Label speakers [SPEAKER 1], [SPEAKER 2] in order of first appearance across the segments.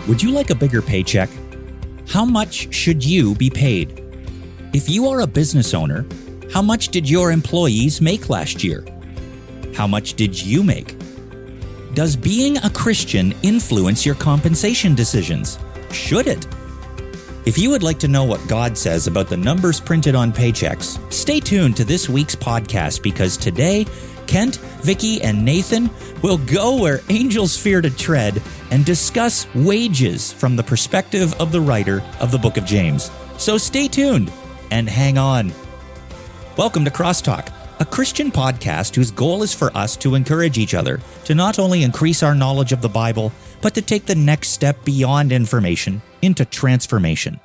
[SPEAKER 1] Would you like a bigger paycheck? How much should you be paid? If you are a business owner, how much did your employees make last year? How much did you make? Does being a Christian influence your compensation decisions? Should it? If you would like to know what God says about the numbers printed on paychecks, stay tuned to this week's podcast because today, Kent, Vicki, and Nathan will go where angels fear to tread and discuss wages from the perspective of the writer of the book of James. So stay tuned and hang on. Welcome to CrossTalk, a Christian podcast whose goal is for us to encourage each other to not only increase our knowledge of the Bible, but to take the next step beyond information into transformation.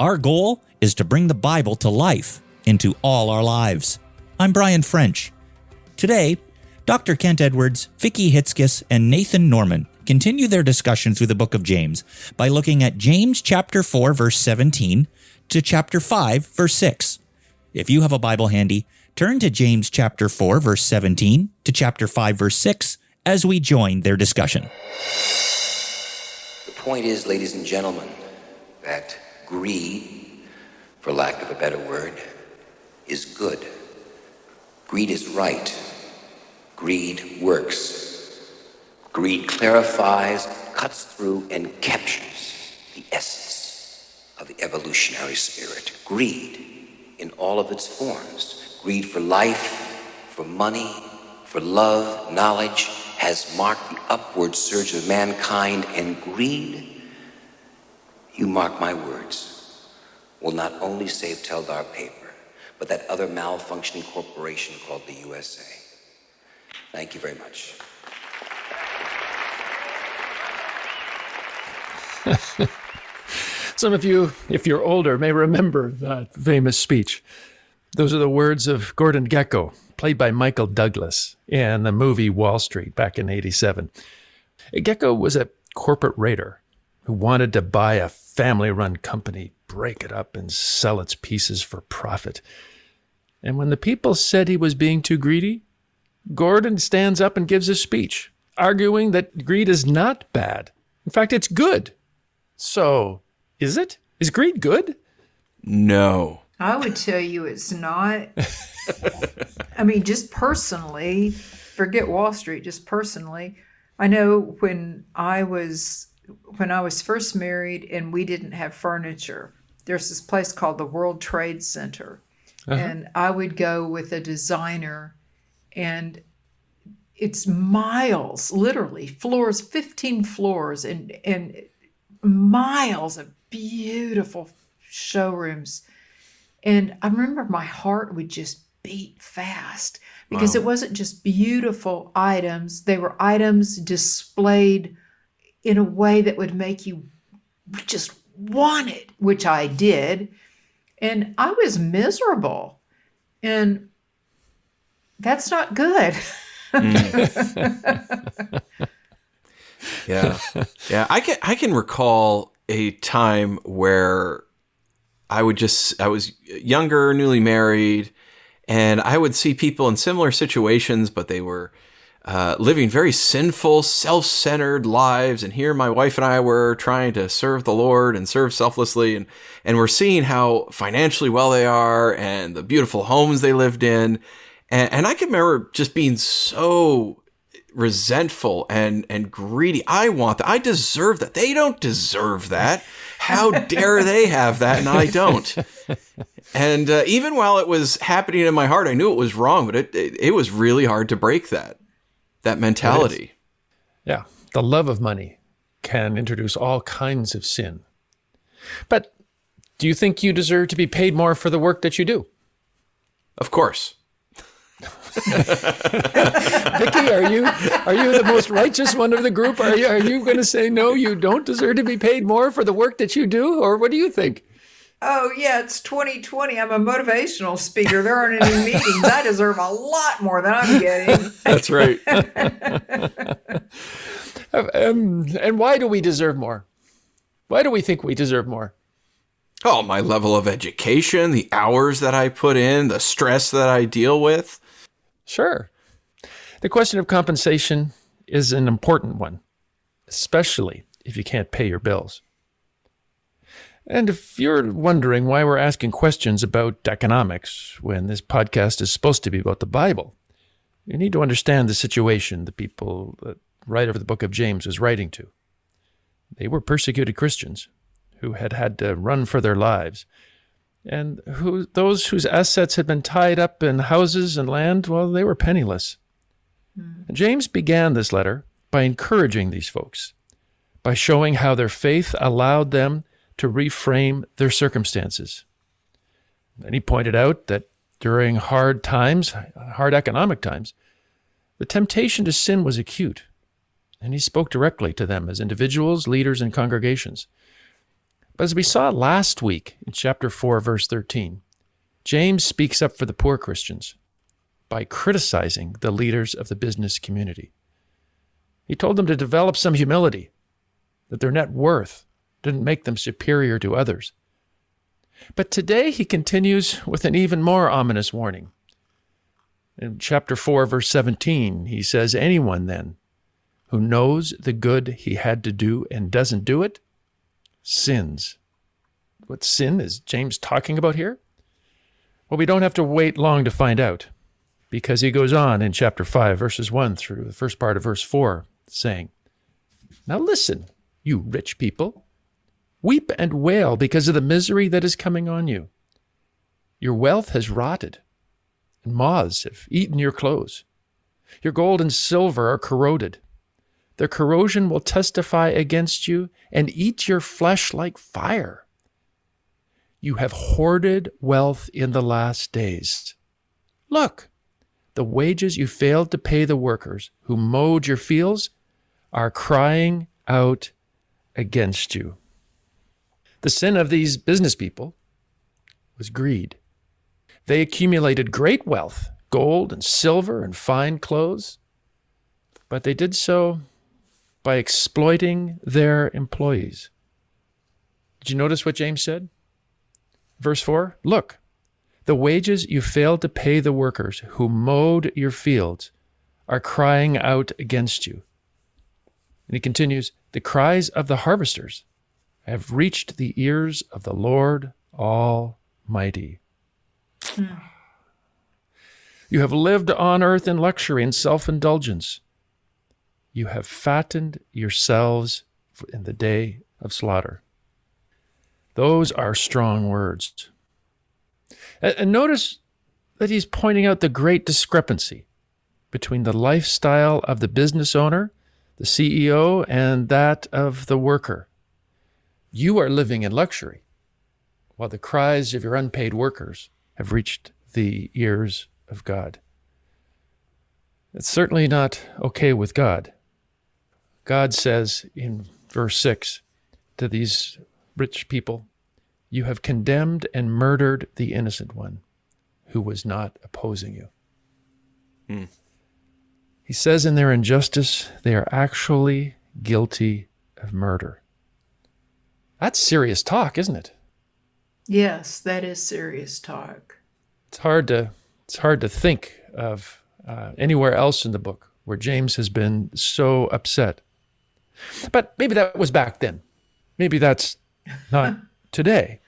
[SPEAKER 1] Our goal is to bring the Bible to life into all our lives. I'm Brian French. Today, Dr. Kent Edwards, Vicki Hitzges, and Nathan Norman continue their discussion through the book of James by looking at James chapter 4, verse 17 to chapter 5, verse 6. If you have a Bible handy, turn to James chapter 4, verse 17 to chapter 5, verse 6 as we join their discussion.
[SPEAKER 2] The point is, ladies and gentlemen, that greed, for lack of a better word, is good. Greed is right. Greed works. Greed clarifies, cuts through, and captures the essence of the evolutionary spirit. Greed in all of its forms. Greed for life, for money, for love, knowledge, has marked the upward surge of mankind, and greed, you mark my words, will not only save Teldar paper, but that other malfunctioning corporation called the USA. Thank you very much.
[SPEAKER 3] Some of you, if you're older, may remember that famous speech. Those are the words of Gordon Gekko, played by Michael Douglas in the movie Wall Street back in '87. Gekko was a corporate raider who wanted to buy a family-run company, break it up, and sell its pieces for profit. And when the people said he was being too greedy, Gordon stands up and gives a speech, arguing that greed is not bad. In fact, it's good. So, is it? Is greed good?
[SPEAKER 4] No.
[SPEAKER 5] I would tell you it's not. I mean, just personally, forget Wall Street, just personally. I know when I was first married and we didn't have furniture, there's this place called the World Trade Center. Uh-huh. And I would go with a designer, and it's miles, literally, floors, 15 floors, and miles of beautiful showrooms. And I remember my heart would just beat fast because It wasn't just beautiful items. They were items displayed in a way that would make you just want it, which I did. And I was miserable. And that's not good.
[SPEAKER 4] Yeah. I can recall a time where I was younger, newly married, and I would see people in similar situations, but they were living very sinful, self-centered lives. And here my wife and I were trying to serve the Lord and serve selflessly. And we're seeing how financially well they are and the beautiful homes they lived in. And I can remember just being so resentful and greedy. I want that. I deserve that. They don't deserve that. How dare they have that and I don't? And even while it was happening in my heart, I knew it was wrong, but it was really hard to break that mentality.
[SPEAKER 3] Yeah. The love of money can introduce all kinds of sin. But do you think you deserve to be paid more for the work that you do?
[SPEAKER 4] Of course.
[SPEAKER 3] Vicki, are you the most righteous one of the group? Are you going to say no, you don't deserve to be paid more for the work that you do? Or what do you think?
[SPEAKER 5] Oh, yeah, it's 2020. I'm a motivational speaker. There aren't any meetings. I deserve a lot more than I'm getting.
[SPEAKER 4] That's right.
[SPEAKER 3] And why do we deserve more? Why do we think we deserve more?
[SPEAKER 4] Oh, my level of education, the hours that I put in, the stress that I deal with.
[SPEAKER 3] Sure. The question of compensation is an important one, especially if you can't pay your bills. And if you're wondering why we're asking questions about economics when this podcast is supposed to be about the Bible, you need to understand the situation the people that write over the book of James was writing to. They were persecuted Christians who had to run for their lives, and those whose assets had been tied up in houses and land, well, they were penniless. And James began this letter by encouraging these folks, by showing how their faith allowed them to reframe their circumstances. And he pointed out that during hard economic times, the temptation to sin was acute. And he spoke directly to them as individuals, leaders, and congregations. But as we saw last week in chapter 4, verse 13, James speaks up for the poor Christians by criticizing the leaders of the business community. He told them to develop some humility, that their net worth didn't make them superior to others. But today he continues with an even more ominous warning. In chapter 4, verse 17, he says, anyone then who knows the good he had to do and doesn't do it, sins. What sin is James talking about here? Well, we don't have to wait long to find out, because he goes on in chapter 5, verses 1 through the first part of verse 4, saying, now listen, you rich people. Weep and wail because of the misery that is coming on you. Your wealth has rotted, and moths have eaten your clothes. Your gold and silver are corroded. Their corrosion will testify against you and eat your flesh like fire. You have hoarded wealth in the last days. Look, the wages you failed to pay the workers who mowed your fields are crying out against you. The sin of these business people was greed. They accumulated great wealth, gold and silver and fine clothes, but they did so by exploiting their employees. Did you notice what James said? Verse 4, look, the wages you failed to pay the workers who mowed your fields are crying out against you. And he continues, the cries of the harvesters have reached the ears of the Lord Almighty. You have lived on earth in luxury and self-indulgence. You have fattened yourselves in the day of slaughter. Those are strong words. And notice that he's pointing out the great discrepancy between the lifestyle of the business owner, the CEO, and that of the worker. You are living in luxury, while the cries of your unpaid workers have reached the ears of God. It's certainly not okay with God. God says in verse 6 to these rich people, you have condemned and murdered the innocent one who was not opposing you. He says in their injustice, they are actually guilty of murder. That's serious talk, isn't it?
[SPEAKER 5] Yes, that is serious talk.
[SPEAKER 3] It's hard to think of anywhere else in the book where James has been so upset. But maybe that was back then. Maybe that's not today.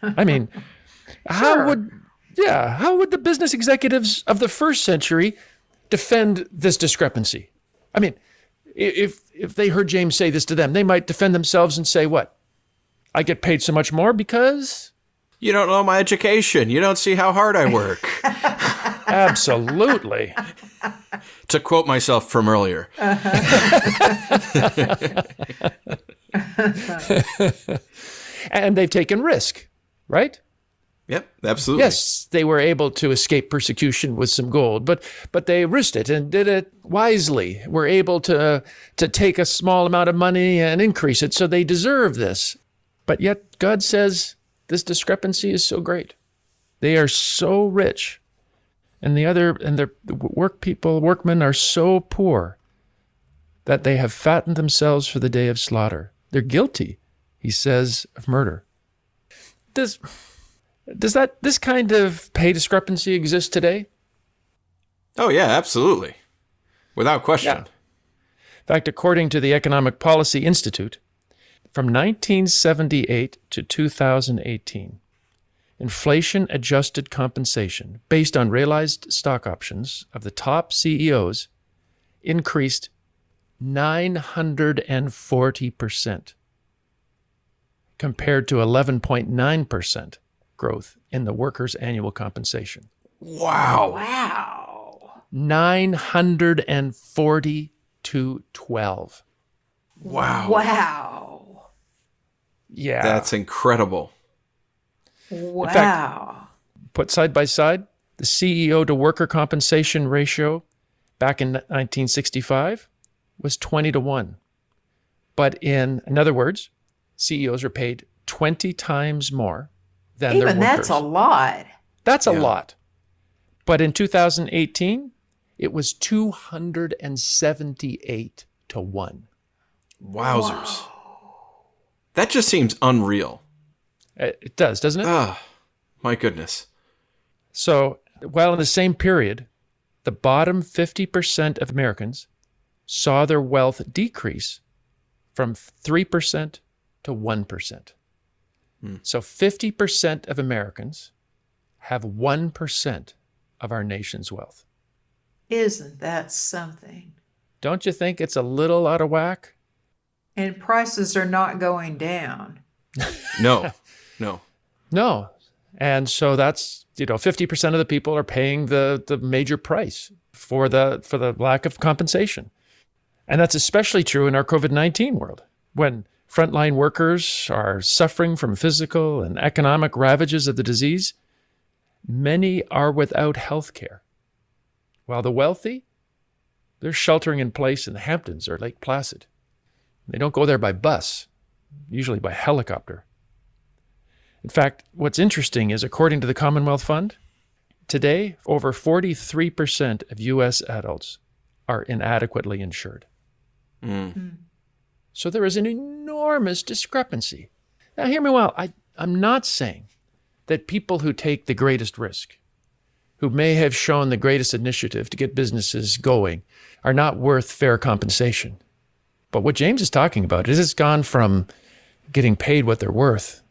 [SPEAKER 3] I mean, how would the business executives of the first century defend this discrepancy? I mean, if they heard James say this to them, they might defend themselves and say, what? I get paid so much more because...
[SPEAKER 4] You don't know my education. You don't see how hard I work.
[SPEAKER 3] Absolutely.
[SPEAKER 4] To quote myself from earlier.
[SPEAKER 3] And they've taken risk, right?
[SPEAKER 4] Yep, absolutely.
[SPEAKER 3] Yes, they were able to escape persecution with some gold, but they risked it and did it wisely. Were able to take a small amount of money and increase it, so they deserve this. But yet God says this discrepancy is so great. They are so rich, and the workmen are so poor that they have fattened themselves for the day of slaughter. They're guilty, he says, of murder. Does this kind of pay discrepancy exist today?
[SPEAKER 4] Oh yeah, absolutely. Without question.
[SPEAKER 3] Yeah. In fact, according to the Economic Policy Institute, From 1978 to 2018, inflation-adjusted compensation based on realized stock options of the top CEOs increased 940% compared to 11.9% growth in the workers' annual compensation.
[SPEAKER 4] Wow.
[SPEAKER 5] Wow.
[SPEAKER 3] 940 to 12.
[SPEAKER 4] Wow.
[SPEAKER 5] Wow.
[SPEAKER 3] Yeah.
[SPEAKER 4] That's incredible.
[SPEAKER 5] Wow.
[SPEAKER 3] Put side by side, the CEO to worker compensation ratio back in 1965 was 20 to 1. But in other words, CEOs are paid 20 times more than their
[SPEAKER 5] Even
[SPEAKER 3] workers.
[SPEAKER 5] that's a lot.
[SPEAKER 3] That's a
[SPEAKER 4] Yeah.
[SPEAKER 3] lot. But in 2018, it was 278 to 1.
[SPEAKER 4] Wowzers. That just seems unreal.
[SPEAKER 3] It does, doesn't it?
[SPEAKER 4] My goodness.
[SPEAKER 3] So, while in the same period, the bottom 50% of Americans saw their wealth decrease from 3% to 1%. So 50% of Americans have 1% of our nation's wealth.
[SPEAKER 5] Isn't that something?
[SPEAKER 3] Don't you think it's a little out of whack?
[SPEAKER 5] And prices are not going down.
[SPEAKER 4] No.
[SPEAKER 3] No. And so that's, 50% of the people are paying the major price for the lack of compensation. And that's especially true in our COVID-19 world, when frontline workers are suffering from physical and economic ravages of the disease. Many are without health care, while the wealthy, they're sheltering in place in the Hamptons or Lake Placid. They don't go there by bus, usually by helicopter. In fact, what's interesting is, according to the Commonwealth Fund, today, over 43% of U.S. adults are inadequately insured. So there is an enormous discrepancy. Now, hear me well. I'm not saying that people who take the greatest risk, who may have shown the greatest initiative to get businesses going, are not worth fair compensation. But what James is talking about is it's gone from getting paid what they're worth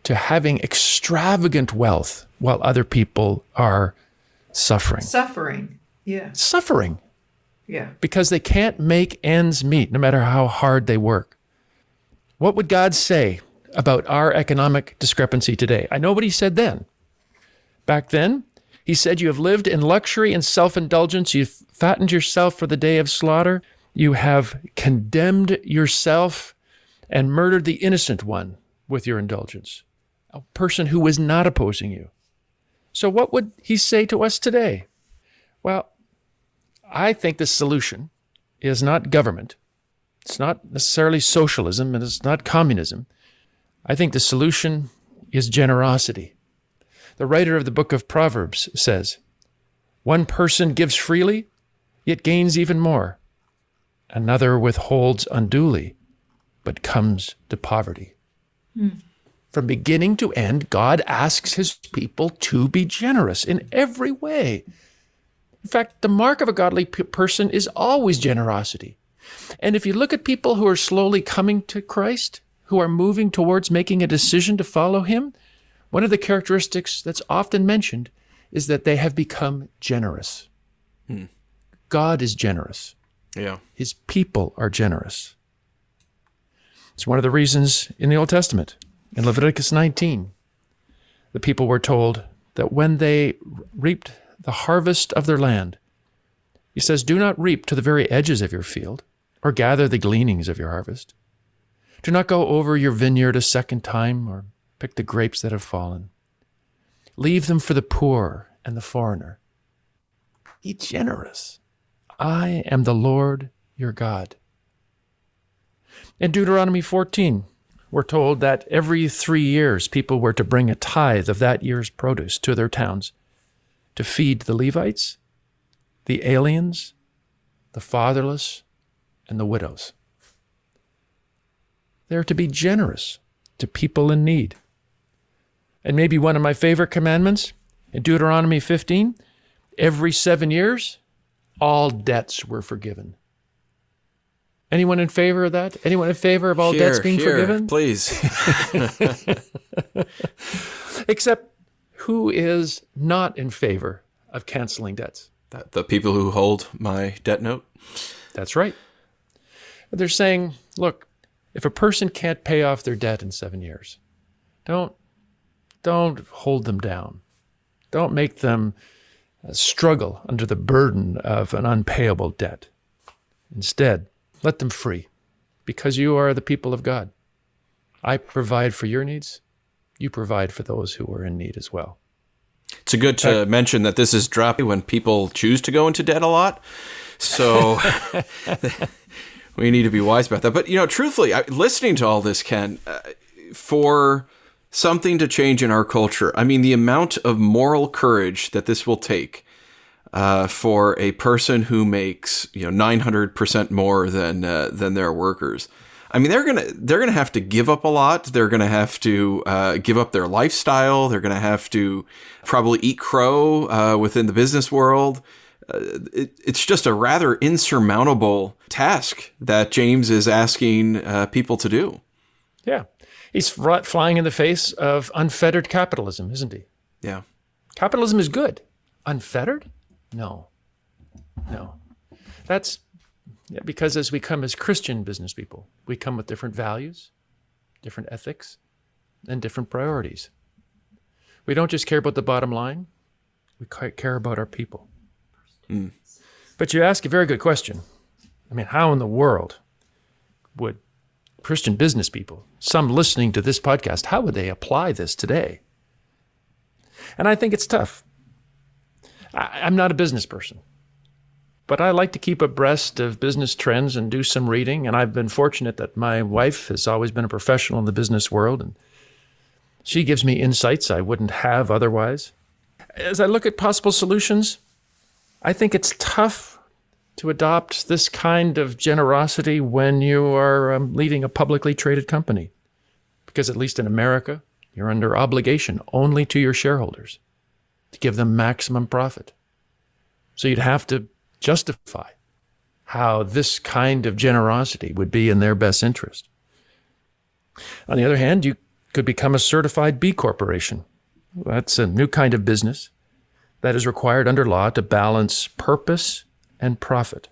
[SPEAKER 3] to having extravagant wealth while other people are suffering.
[SPEAKER 5] Yeah.
[SPEAKER 3] Suffering
[SPEAKER 5] Yeah.
[SPEAKER 3] because they can't make ends meet no matter how hard they work. What would God say about our economic discrepancy today? I know what he said then. Back then, he said, you have lived in luxury and self-indulgence. You've fattened yourself for the day of slaughter. You have condemned yourself and murdered the innocent one with your indulgence, a person who was not opposing you. So what would he say to us today? Well, I think the solution is not government. It's not necessarily socialism, and it's not communism. I think the solution is generosity. The writer of the book of Proverbs says, one person gives freely, yet gains even more. Another withholds unduly, but comes to poverty. From beginning to end, God asks his people to be generous in every way. In fact, the mark of a godly person is always generosity. And if you look at people who are slowly coming to Christ, who are moving towards making a decision to follow him, one of the characteristics that's often mentioned is that they have become generous. God is generous.
[SPEAKER 4] Yeah.
[SPEAKER 3] His people are generous. It's one of the reasons in the Old Testament, in Leviticus 19, the people were told that when they reaped the harvest of their land, he says, do not reap to the very edges of your field or gather the gleanings of your harvest. Do not go over your vineyard a second time or pick the grapes that have fallen. Leave them for the poor and the foreigner. Be generous. I am the Lord your God. In Deuteronomy 14, we're told that every 3 years people were to bring a tithe of that year's produce to their towns to feed the Levites, the aliens, the fatherless, and the widows. They're to be generous to people in need. And maybe one of my favorite commandments in Deuteronomy 15, every 7 years, all debts were forgiven. Anyone in favor of that? Anyone in favor of all debts being forgiven?
[SPEAKER 4] Please.
[SPEAKER 3] Except who is not in favor of canceling debts?
[SPEAKER 4] The people who hold my debt note?
[SPEAKER 3] That's right. They're saying, look, if a person can't pay off their debt in 7 years, don't hold them down. Don't make them struggle under the burden of an unpayable debt. Instead, let them free, because you are the people of God. I provide for your needs. You provide for those who are in need as well.
[SPEAKER 4] It's good to mention that this is dropping when people choose to go into debt a lot. So we need to be wise about that. But, truthfully, listening to all this, Ken, for something to change in our culture, I mean, the amount of moral courage that this will take for a person who makes 900% more than their workers. I mean, they're gonna have to give up a lot. They're gonna have to give up their lifestyle. They're gonna have to probably eat crow within the business world. It's just a rather insurmountable task that James is asking people to do.
[SPEAKER 3] Yeah, he's flying in the face of unfettered capitalism, isn't he?
[SPEAKER 4] Yeah,
[SPEAKER 3] capitalism is good. Unfettered? No. That's because as we come as Christian business people, we come with different values, different ethics, and different priorities. We don't just care about the bottom line. We care about our people. Mm. But you ask a very good question. I mean, how in the world would Christian business people, some listening to this podcast, how would they apply this today? And I think it's tough. I'm not a business person, but I like to keep abreast of business trends and do some reading. And I've been fortunate that my wife has always been a professional in the business world, and she gives me insights I wouldn't have otherwise. As I look at possible solutions, I think it's tough to adopt this kind of generosity when you are leading a publicly traded company, because at least in America, you're under obligation only to your shareholders to give them maximum profit. So you'd have to justify how this kind of generosity would be in their best interest. On the other hand, you could become a certified B Corporation. That's a new kind of business that is required under law to balance purpose and profit.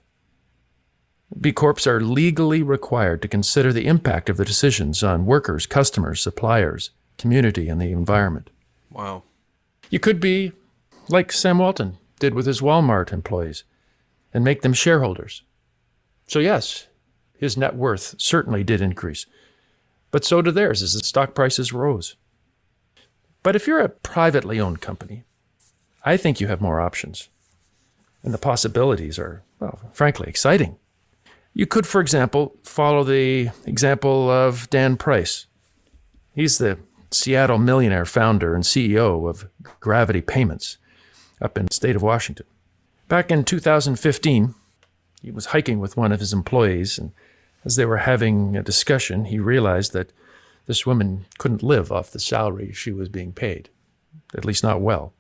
[SPEAKER 3] B Corps are legally required to consider the impact of the decisions on workers, customers, suppliers, community, and the environment.
[SPEAKER 4] Wow.
[SPEAKER 3] You could be like Sam Walton did with his Walmart employees and make them shareholders. So yes, his net worth certainly did increase, but so did theirs as the stock prices rose. But if you're a privately owned company, I think you have more options, and the possibilities are, well, frankly, exciting. You could, for example, follow the example of Dan Price. He's the Seattle millionaire founder and CEO of Gravity Payments up in the state of Washington. Back in 2015, he was hiking with one of his employees, and as they were having a discussion, he realized that this woman couldn't live off the salary she was being paid, at least not well.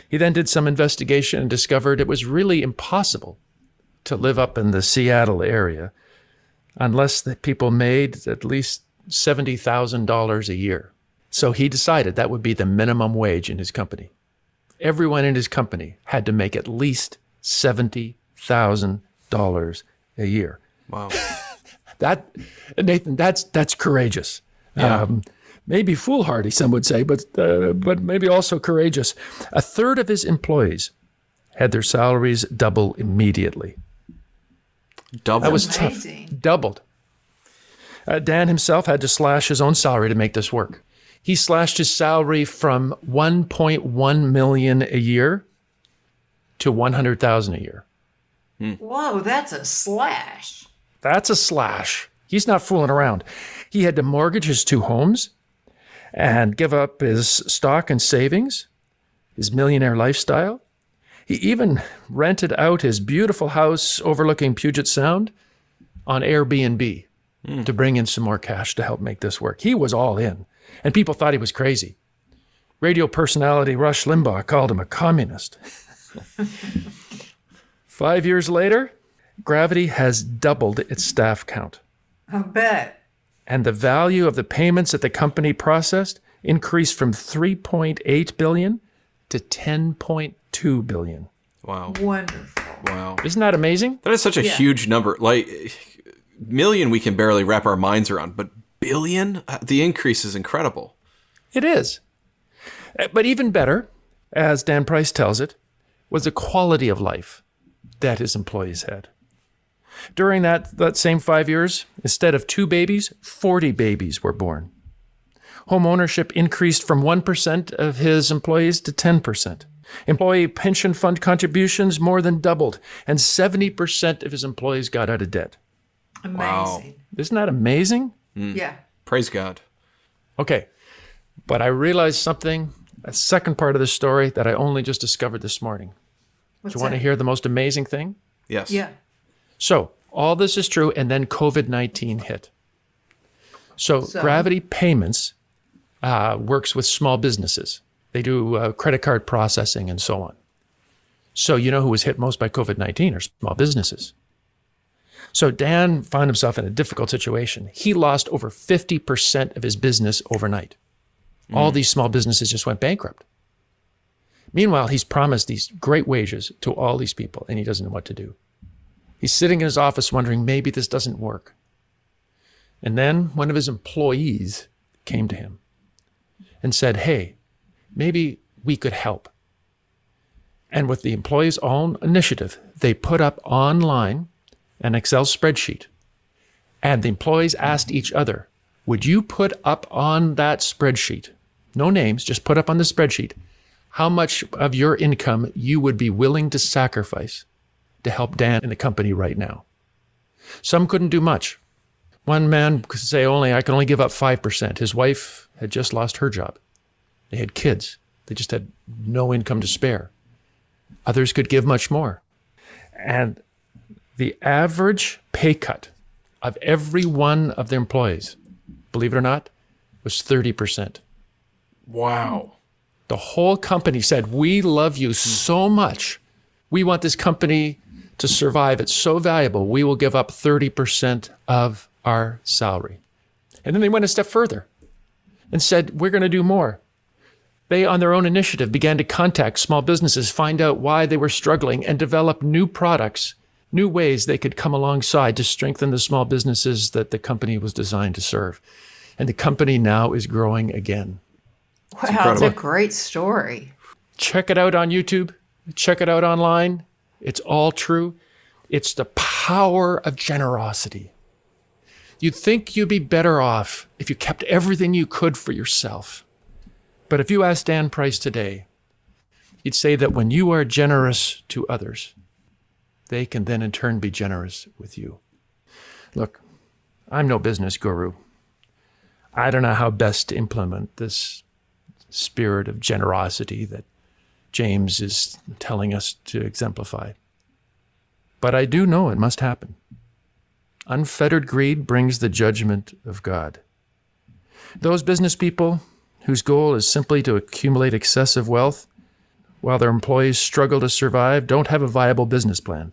[SPEAKER 3] He then did some investigation and discovered it was really impossible to live up in the Seattle area unless the people made at least $70,000 a year. So he decided that would be the minimum wage in his company. Everyone in his company had to make at least $70,000 a year.
[SPEAKER 4] Wow.
[SPEAKER 3] Nathan, that's courageous.
[SPEAKER 4] Yeah.
[SPEAKER 3] Maybe foolhardy, some would say, but maybe also courageous. A third of his employees had their salaries double immediately.
[SPEAKER 4] Double?
[SPEAKER 3] That was
[SPEAKER 5] amazing.
[SPEAKER 3] tough. Doubled. Dan himself had to slash his own salary to make this work. He slashed his salary from $1.1 million a year to $100,000 a year.
[SPEAKER 5] Whoa, that's a slash.
[SPEAKER 3] That's a slash. He's not fooling around. He had to mortgage his 2 homes and give up his stock and savings, his millionaire lifestyle. He even rented out his beautiful house overlooking Puget Sound on Airbnb to bring in some more cash to help make this work. He was all in, and people thought he was crazy. Radio personality Rush Limbaugh called him a communist. 5 years later, Gravity has doubled its staff count.
[SPEAKER 5] I bet.
[SPEAKER 3] And the value of the payments that the company processed increased from $3.8 billion to $10.2 billion.
[SPEAKER 4] Wow.
[SPEAKER 5] Wonderful.
[SPEAKER 4] Wow.
[SPEAKER 3] Isn't that amazing?
[SPEAKER 4] That is such a huge number. Like, million we can barely wrap our minds around, but billion? The increase is incredible.
[SPEAKER 3] It is. But even better, as Dan Price tells it, was the quality of life that his employees had. During that same 5 years, instead of 2 babies, 40 babies were born. Home ownership increased from 1% of his employees to 10%. Employee pension fund contributions more than doubled, and 70% of his employees got out of debt.
[SPEAKER 5] Amazing.
[SPEAKER 4] Wow.
[SPEAKER 3] Isn't that amazing?
[SPEAKER 5] Yeah.
[SPEAKER 4] Praise God.
[SPEAKER 3] Okay, but I realized something, a second part of the story that I only just discovered this morning.
[SPEAKER 5] What's
[SPEAKER 3] Do you want to
[SPEAKER 5] that?
[SPEAKER 3] hear the most amazing thing?
[SPEAKER 4] Yes.
[SPEAKER 5] Yeah.
[SPEAKER 3] So, all this is true, and then COVID-19 hit. So Gravity Payments works with small businesses. They do credit card processing and so on. So you know who was hit most by COVID-19 are small businesses. So Dan found himself in a difficult situation. He lost over 50% of his business overnight. All these small businesses just went bankrupt. Meanwhile, he's promised these great wages to all these people, and he doesn't know what to do. He's sitting in his office wondering, maybe this doesn't work. And then one of his employees came to him and said, hey, maybe we could help. And with the employee's own initiative, they put up online an Excel spreadsheet. And the employees asked each other, would you put up on that spreadsheet, no names, just put up on the spreadsheet, how much of your income you would be willing to sacrifice to help Dan and the company right now? Some couldn't do much. One man could say I can only give up 5%. His wife had just lost her job. They had kids. They just had no income to spare. Others could give much more. And the average pay cut of every one of their employees, believe it or not, was 30%.
[SPEAKER 4] Wow.
[SPEAKER 3] The whole company said, we love you so much. We want this company to survive. It's so valuable. We will give up 30% of our salary. And then they went a step further and said, we're going to do more. They, on their own initiative, began to contact small businesses, find out why they were struggling, and develop new products, new ways they could come alongside to strengthen the small businesses that the company was designed to serve. And the company now is growing again.
[SPEAKER 5] Wow, it's a great story.
[SPEAKER 3] Check it out on YouTube. Check it out online. It's all true. It's the power of generosity. You'd think you'd be better off if you kept everything you could for yourself. But if you ask Dan Price today, he'd say that when you are generous to others, they can then in turn be generous with you. Look, I'm no business guru. I don't know how best to implement this spirit of generosity that James is telling us to exemplify. But I do know it must happen. Unfettered greed brings the judgment of God. Those business people whose goal is simply to accumulate excessive wealth while their employees struggle to survive don't have a viable business plan.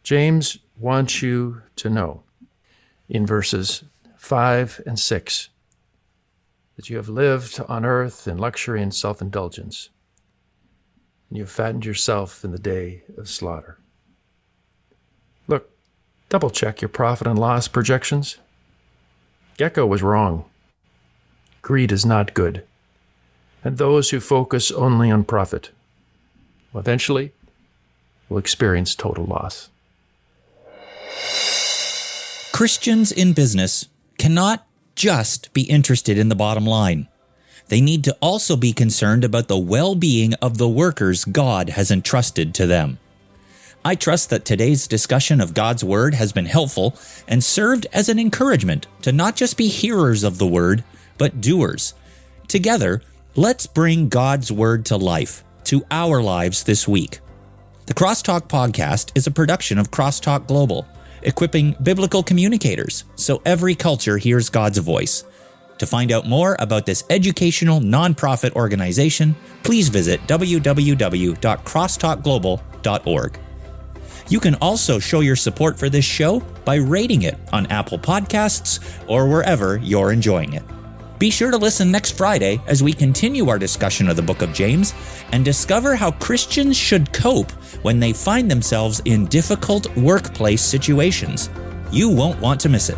[SPEAKER 3] James wants you to know in verses 5 and 6 that you have lived on earth in luxury and self-indulgence, and you have fattened yourself in the day of slaughter. Look, double-check your profit and loss projections. Gecko was wrong. Greed is not good, and those who focus only on profit will eventually experience total loss.
[SPEAKER 1] Christians in business cannot just be interested in the bottom line. They need to also be concerned about the well-being of the workers God has entrusted to them. I trust that today's discussion of God's Word has been helpful and served as an encouragement to not just be hearers of the Word, but doers. Together, let's bring God's Word to life, to our lives this week. The CrossTalk podcast is a production of CrossTalk Global, equipping biblical communicators so every culture hears God's voice. To find out more about this educational nonprofit organization, please visit www.crosstalkglobal.org. You can also show your support for this show by rating it on Apple Podcasts or wherever you're enjoying it. Be sure to listen next Friday as we continue our discussion of the book of James and discover how Christians should cope when they find themselves in difficult workplace situations. You won't want to miss it.